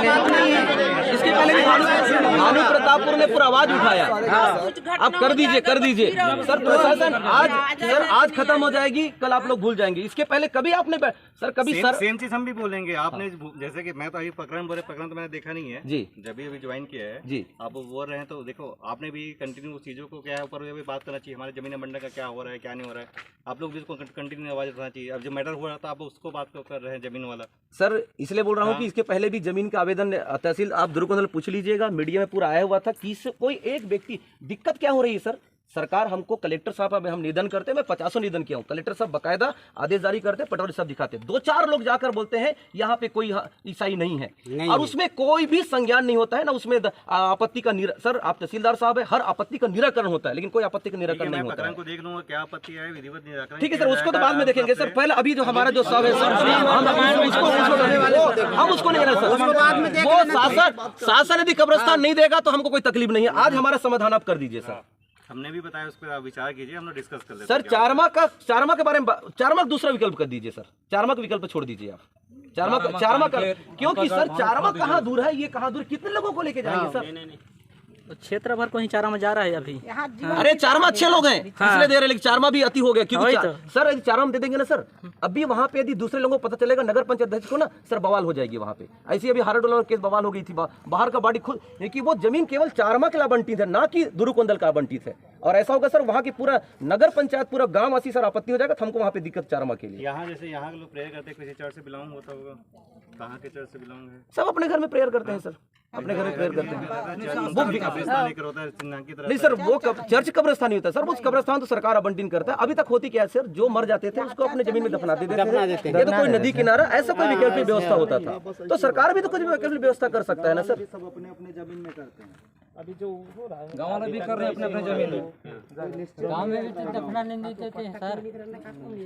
इसके पहले भी भानु प्रतापपुर ने पूरा आवाज उठाया। आप कर दीजिए सर, प्रशासन आज खत्म हो जाएगी, कल आप लोग भूल जाएंगे। इसके पहले कभी आपने सर कभी सेम चीज हम भी बोलेंगे। आपने जैसे कि मैं तो अभी प्रकरण तो मैंने देखा नहीं है जी, जब भी अभी ज्वाइन किया है जी, आप बोल रहे हैं तो देखो आपने भी कंटिन्यू चीजों को क्या है ऊपर भी बात करना चाहिए। हमारे जमीन मंडल का क्या हो रहा है क्या नहीं हो रहा है, आप लोग भी उसको कंटिन्यू आवाज उठाना चाहिए। अब जो मैटर हो रहा था आप उसको बात कर रहे हैं जमीन वाला। सर इसलिए बोल रहा हूँ कि इसके पहले भी जमीन का आवेदन तहसील आप दुरुकुंदल पूछ लीजिएगा, मीडिया में पूरा आया हुआ था कि कोई एक व्यक्ति दिक्कत क्या हो रही है। सर सरकार हमको कलेक्टर साहब, अब हम निवेदन करते हैं, मैं 50 निवेदन किया हूँ, कलेक्टर साहब बकायदा आदेश जारी करते, पटवारी साहब दिखाते, 2-4 लोग जाकर बोलते हैं यहाँ पे कोई ईसाई नहीं है, और उसमें कोई भी संज्ञान नहीं होता है ना, उसमें आपत्ति का सर आप तहसीलदार साहब है, हर आपत्ति का निराकरण होता है, लेकिन कोई आपत्ति का निराकरण नहीं होता है। देख लूंगा क्या आपत्ति है, विधिवत निराकरण। ठीक है सर, उसको तो बाद में देखेंगे सर। पहले अभी जो हमारा जो सब है सर, हम उसको नहीं है सर, वो शासन यदि कब्रिस्तान नहीं देगा तो हमको कोई तकलीफ नहीं है। आज हमारा समाधान आप कर दीजिए सर। हमने भी बताया, उस पर आप विचार कीजिए, हम लोग डिस्कस कर लेते हैं। सर चारमा के बारे में, चारमा दूसरा विकल्प कर दीजिए सर, चारमा का विकल्प छोड़ दीजिए आप। चारमा का क्योंकि सर चारमा कहाँ दूर है, ये कहाँ दूर, कितने लोगों को लेके जाएंगे सर? क्षेत्र भर को ही चारमा जा रहा है अभी। अरे चारमा अच्छे लोग हैं इसलिए दे रहे, लेकिन चारमा भी अति हो गया। क्योंकि सर यदि चारमा दे देंगे ना सर, अभी वहाँ पे यदि दूसरे लोगों को पता चलेगा, नगर पंचायत अध्यक्ष को ना सर, बवाल हो जाएगी वहाँ पे। ऐसी अभी हाराडोला केस बवाल हो गई थी, बाहर का बॉडी खुद, क्योंकि वो जमीन केवल चारमा के लिए आवंटित है, ना कि दुरुकुंदल का आवंटित है। और ऐसा होगा सर वहाँ की पूरा नगर पंचायत, पूरा गाँव वासी सर आपत्ति हो जाएगा, तो हमको वहाँ पे दिक्कत चारमा के लिए। यहाँ जैसे यहाँ के लोग प्रेयर करते हैं, किसी चर्च से बिलोंग होता होगा, कहाँ के चर्च से बिलोंग है? सब अपने घर में प्रेयर करते हैं सर, अपने घर में प्रेयर करते हैं। नहीं सर, वो चर्च कब्रिस्तान नहीं होता सर, वो कब्रिस्तान तो सरकार आवंटन करता है। अभी तक होती क्या है सर, जो मर जाते थे उसको अपने जमीन में दफना देते थे, ये तो कोई नदी किनारा ऐसा कोई वैकल्पिक व्यवस्था होता था, तो सरकार भी तो कुछ वैकल्पिक व्यवस्था कर सकता है ना सर। सब अपने अपने जमीन में करते हैं। अभी जो हो रहा है गाँव वाले भी कर रहे हैं अपने अपने जमीन में, गाँव में भी दफना नहीं देते हैं सर,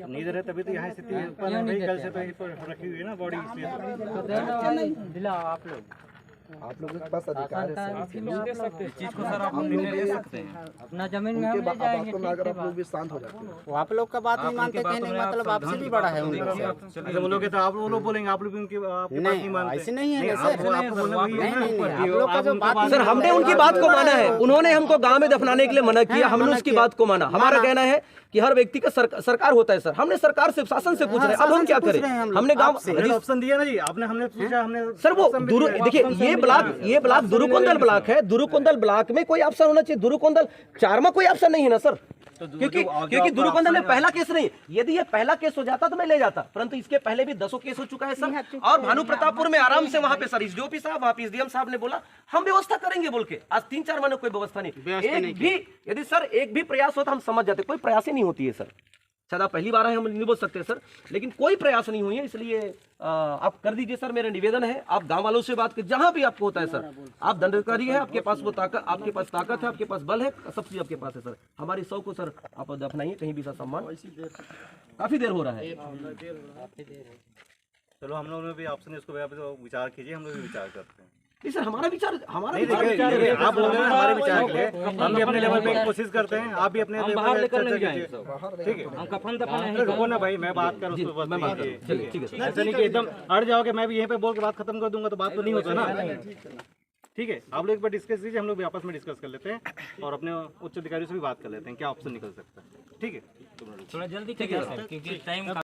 नहीं दे रहे, तभी तो यहाँ स्थिति कल से रखी हुई है ना बॉडी, इसलिए दिला आप लोग के पास अधिकार है सर, इस चीज को सर आप निर्णय ले सकते हैं अपना जमीन में, हम ले जाएंगे। अगर आप लोग भी शांत हो जाते हैं, आप लोग का बात नहीं मानते, कहने का मतलब आपसे भी बड़ा है उनका। अच्छा बोलोगे तो आप लोग बोलेंगे, आप लोग भी उनकी आपकी बात नहीं मानते। ऐसे नहीं है सर, आप लोग का जो बात सर हमने उनकी बात को माना है, उन्होंने हमको गांव में दफनाने के लिए मना किया, हमने उसकी बात को माना। हमारा कहना है कि हर व्यक्ति का सरकार होता है सर, हमने सरकार से, शासन से पूछ रहे हैं, अब हम क्या करें? हमने गांव ऑप्शन दिया ना जी, हमने पूछा, हमने सर वो देखिए ये ब्लॉक दुरुकुंदल ब्लॉक है, दुरुकुंदल ब्लॉक में कोई ऑप्शन होना चाहिए, दुरुकुंदल चारमा कोई ऑप्शन नहीं है ना सर, क्योंकि दुरुकुंदल में पहला केस नहीं। यदि ये पहला केस हो जाता तो मैं ले जाता, परंतु इसके पहले भी 10 केस हो चुका है सर। और भानु प्रतापपुर में आराम से वहां पे सर एसडीओपी साहब, वहां पे एसडीएम साहब ने बोला हम व्यवस्था करेंगे बोल के, आज 3-4 महीने कोई व्यवस्था नहीं, एक भी यदि सर एक भी प्रयास होता हम समझ जाते, कोई प्रयास ही नहीं होती है सर। शायद आप पहली बार है, हम नहीं बोल सकते सर, लेकिन कोई प्रयास नहीं हुई है, इसलिए आप कर दीजिए सर, मेरा निवेदन है। आप गांव वालों से बात कर, जहां भी आपको होता है सर, आप दंडाधिकारी है, आपके पास वो ताकत, आपके पास ताकत है, आपके पास बल है, सब चीज आपके पास है सर। हमारी 100 को सर आप दफनाइए कहीं भी सर, सम्मान काफी देर हो रहा है। चलो हम लोगों ने भी ऑप्शन है, उसको विचार कीजिए, हम लोग भी विचार करते हैं। नहीं सर हमारा विचार आप बोल रहे हैं हमारे विचार के लिए, हम भी अपने लेवल पे कोशिश करते हैं, आप भी अपने बाहर लेकर नहीं जाएंगे, ठीक है? हम कफन दफन नहीं, रुको ना भाई, मैं बात कर, उसको ऐसा नहीं कि एकदम अड़ जाओगे, मैं भी यहीं पे बोल के बात खत्म कर दूंगा, तो बात तो नहीं होता ना। ठीक है, आप लोग एक बार डिस्कस कीजिए, हम लोग भी आपस में डिस्कस कर लेते हैं और अपने उच्च अधिकारियों से भी बात कर लेते हैं क्या ऑप्शन निकल सकता है। ठीक है, थोड़ा जल्दी क्योंकि टाइम